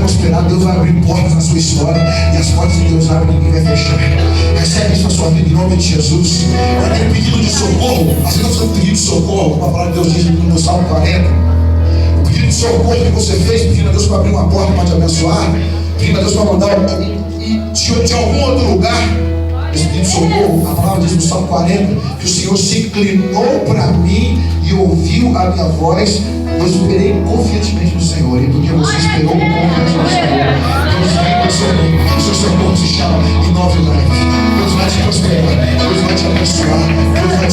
prosperar, Deus vai abrir portas na sua história. E as portas que Deus abre, ninguém vai fechar. Recebe isso na sua vida em nome de Jesus. Aquele pedido de socorro, assim nós estamos pedindo de socorro, como a palavra de Deus diz no Salmo 40. O pedido de socorro que você fez, pedindo a Deus para abrir uma porta para te abençoar, pedindo a Deus para mandar de algum outro lugar. Esse pedido de socorro, a palavra diz no Salmo 40, que o Senhor se inclinou para mim e ouviu a minha voz. Eu esperei confiantemente no Senhor. E porque você esperou com confiança no Senhor, Deus vem com o seu nome. O seu socorro se chama Inove Life. Deus vai te prosperar, Deus vai te abençoar, Deus vai te